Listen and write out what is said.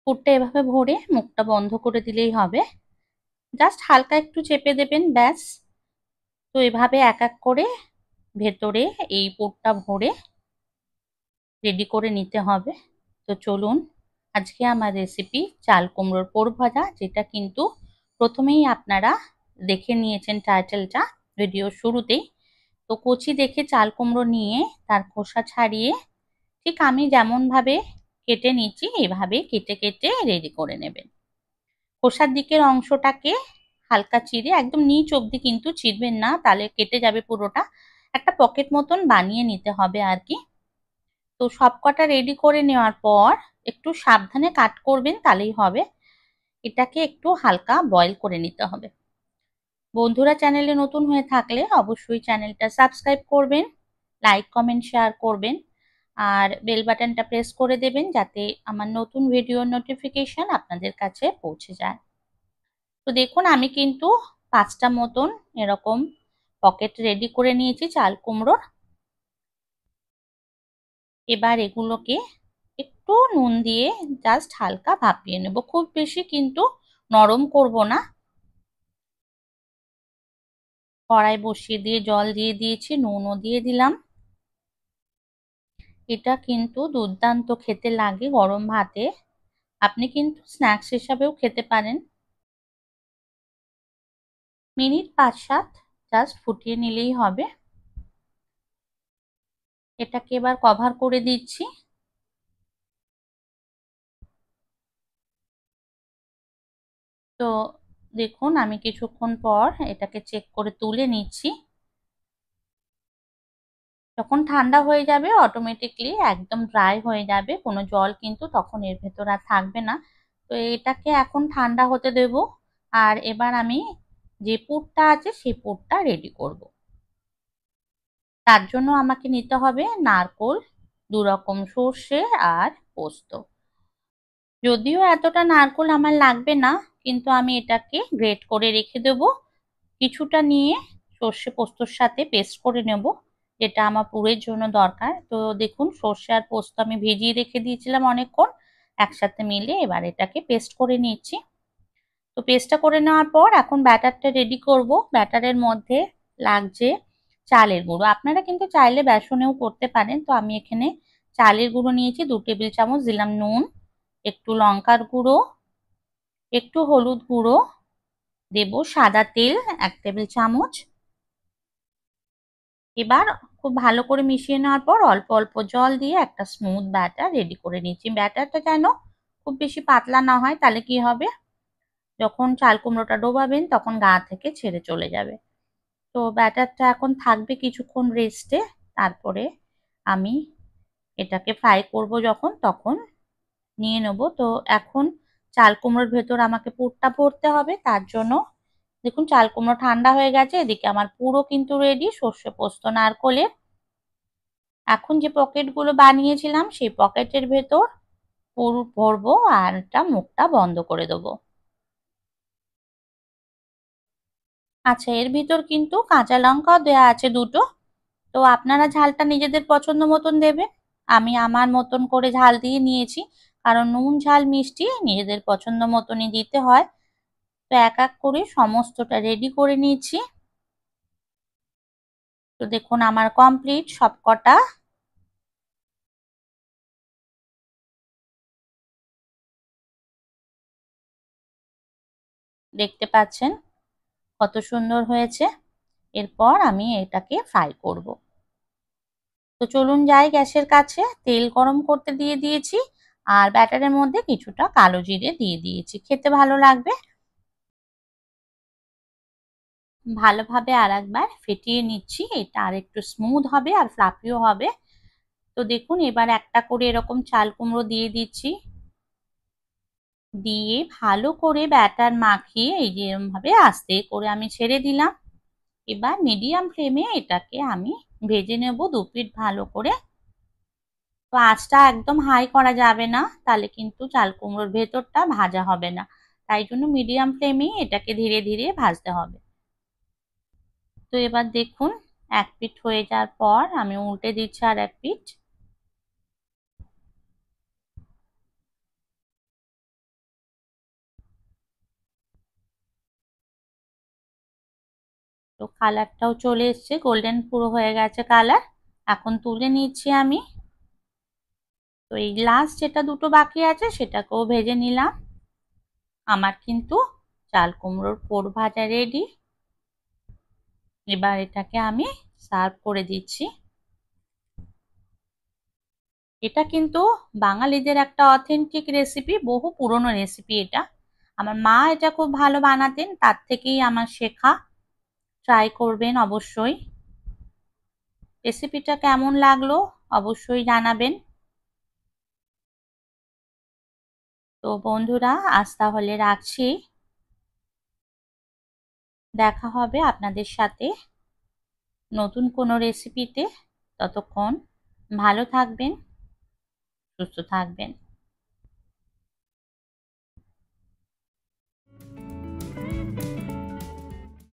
পুরটা এভাবে ভরে মুখটা বন্ধ করে দিলেই হবে। জাস্ট হালকা একটু চেপে দেবেন, ব্যাস। তো এভাবে এক এক করে ভেতরে এই পুরটা ভরে রেডি করে নিতে হবে। তো চলুন, আজকে আমার রেসিপি চাল কুমড়োর পোড় ভাজা, যেটা কিন্তু প্রথমেই আপনারা দেখে নিয়েছেন টাইটেলটা ভিডিওর শুরুতেই। তো কচি দেখে চাল কুমড়ো নিয়ে তার খোসা ছাড়িয়ে ঠিক আমি যেমন ভাবে কেটে নিচ্ছি এইভাবে কেটে কেটে রেডি করে নেবেন। খোসার দিকের অংশটাকে হালকা চিড়ে, একদম নিচ অবধি কিন্তু চিড়বেন না, তাহলে কেটে যাবে পুরোটা। একটা পকেট মতন বানিয়ে নিতে হবে আর কি। তো সবকটা রেডি করে নেওয়ার পর একটু সাবধানে কাট করবেন, তাহলেই হবে। এটাকে একটু হালকা বয়েল করে নিতে হবে। বন্ধুরা চ্যানেলে নতুন হয়ে থাকলে অবশ্যই চ্যানেলটা সাবস্ক্রাইব করবেন, লাইক কমেন্ট শেয়ার করবেন, আর বেল বাটনটা প্রেস করে দেবেন যাতে আমার নতুন ভিডিওর নোটিফিকেশন আপনাদের কাছে পৌঁছে যায়। তো দেখুন, আমি কিন্তু 5টা মতন এরকম পকেট রেডি করে নিয়েছি চাল কুমড়োর। এবার এগুলোকে একটু নুন দিয়ে জাস্ট হালকা ভাপিয়ে নেব, খুব বেশি কিন্তু নরম করব না। কড়াই বসিয়ে দিয়ে জল দিয়ে দিয়েছি, নুনও দিয়ে দিলাম। এটা কিন্তু দুর্দান্ত খেতে লাগে গরম ভাতে, আপনি কিন্তু স্ন্যাক্স হিসাবেও খেতে পারেন। মিনিট 5-7 জাস্ট ফুটিয়ে নিলেই হবে। এটাকে এবার কভার করে দিচ্ছি। তো দেখুন, আমি কিছুক্ষণ পর এটাকে চেক করে তুলে নিচ্ছি। যখন ঠান্ডা হয়ে যাবে অটোমেটিকলি একদম ড্রাই হয়ে যাবে, কোনো জল কিন্তু তখন এর ভেতর আর থাকবে না। তো এটাকে এখন ঠান্ডা হতে দেব। আর এবার আমি যে পুরটা আছে সেই পুরটা রেডি করব। তার জন্য আমাকে নিতে হবে নারকোল, 2 রকম সর্ষে আর পোস্ত। যদিও এতটা নারকোল আমার লাগবে না, কিন্তু আমি এটাকে গ্রেট করে রেখে দেব। কিছুটা নিয়ে সর্ষে পোস্তর সাথে পেস্ট করে নেব, যেটা আমার পুরের জন্য দরকার। তো দেখুন, সর্ষে আর পোস্ত আমি ভিজিয়ে রেখে দিয়েছিলাম অনেকক্ষণ, একসাথে মিলে এবার এটাকে পেস্ট করে নিচ্ছি। তো পেস্টটা করে নেওয়ার পর এখন ব্যাটারটা রেডি করব। ব্যাটারের মধ্যে লাগছে চালের গুঁড়ো, আপনারা কিন্তু চাইলে বেসনেও করতে পারেন। তো আমি এখানে চালের গুঁড়ো নিয়েছি 2 টেবিল চামচ, দিলাম নুন, একটু লঙ্কার গুঁড়ো, একটু হলুদ গুঁড়ো, দেব সাদা তেল 1 টেবিল চামচ। এবার খুব ভালো করে মিশিয়ে নেওয়ার পর অল্প অল্প জল দিয়ে একটা স্মুথ ব্যাটার রেডি করে নিচ্ছি। ব্যাটারটা যেন খুব বেশি পাতলা না হয়, তাহলে কি হবে, যখন চাল কুমড়োটা ডোবাবেন তখন গা থেকে ছেড়ে চলে যাবে। তো ব্যাটারটা এখন থাকবে কিছুক্ষণ রেস্টে, তারপরে আমি এটাকে ফ্রাই করব যখন, তখন নিয়ে নেব। তো এখন চাল কুমড়োর ভেতর আমাকে পুরটা ভরতে হবে। তার জন্য দেখুন, চাল কুমড়ো ঠান্ডা হয়ে গেছে, এদিকে আমার পুরো কিন্তু রেডি সর্ষে পোস্ত নারকোলের। এখন যে পকেটগুলো বানিয়েছিলাম সেই পকেটের ভেতর পুর ভরবো আর এটা মুখটা বন্ধ করে দেবো। আচ্ছা, এর ভিতর কিন্তু কাঁচা লঙ্কাও দেওয়া আছে 2টো। তো আপনারা ঝালটা নিজেদের পছন্দ মতন দেবেন। আমি আমার মতন করে ঝাল দিয়ে নিয়েছি, কারণ নুন ঝাল মিষ্টি নিজেদের পছন্দ মতনই দিতে হয়। তো এক এক করে সমস্তটা রেডি করে নিয়েছি। তো দেখুন, আমার কমপ্লিট সবকটা। দেখতে পাচ্ছেন কত সুন্দর হয়েছে। এরপর আমি এটাকে ফ্রাই করব। তো চলুন যাই গ্যাসের কাছে, তেল গরম করতে দিয়ে দিয়েছি আর ব্যাটারের মধ্যে কিছুটা কালো জিরে দিয়ে দিয়েছি, খেতে ভালো লাগবে। ভালোভাবে আর একবার ফেটিয়ে নিচ্ছি, এটা আর একটু স্মুথ হবে আর ফ্লাফিও হবে। তো দেখুন, এবার একটা করে এরকম চাল কুমড়ো দিয়ে দিচ্ছি, দিয়ে ভালো করে ব্যাটার মাখিয়ে এই যে এরকম ভাবে আস্তে করে আমি ছেড়ে দিলাম। এবার মিডিয়াম ফ্লেমে এটাকে আমি ভেজে নেব 2 পিঠ ভালো করে। তো আঁচটা একদম হাই করা যাবে না, তাহলে কিন্তু চাল কুমড়োর ভেতরটা ভাজা হবে না। তাই জন্য মিডিয়াম ফ্লেমেই এটাকে ধীরে ধীরে ভাজতে হবে। তো এবার দেখুন, 1 পিঠ হয়ে যাওয়ার পর আমি উল্টে দিচ্ছি আর 1 পিঠ। তো কালারটাও চলে এসছে, গোল্ডেন পুরো হয়ে গেছে কালার। এখন তুলে নিচ্ছি আমি। তো এই লাস্ট যেটা দুটো বাকি আছে সেটাকেও ভেজে নিলাম। আমার কিন্তু চাল কুমড়োর পোড় ভাজা রেডি। এবার এটাকে আমি সার্ভ করে দিচ্ছি। এটা কিন্তু বাঙালিদের একটা অথেন্টিক রেসিপি, বহু পুরনো রেসিপি এটা। আমার মা এটা খুব ভালো বানাতেন, তার থেকেই আমার শেখা। ট্রাই করবেন অবশ্যই। রেসিপিটা কেমন লাগলো অবশ্যই জানাবেন। তো বন্ধুরা আজ তাহলে রাখছি। দেখা হবে আপনাদের সাথে নতুন কোনো রেসিপিতে। ততক্ষণ ভালো থাকবেন, সুস্থ থাকবেন।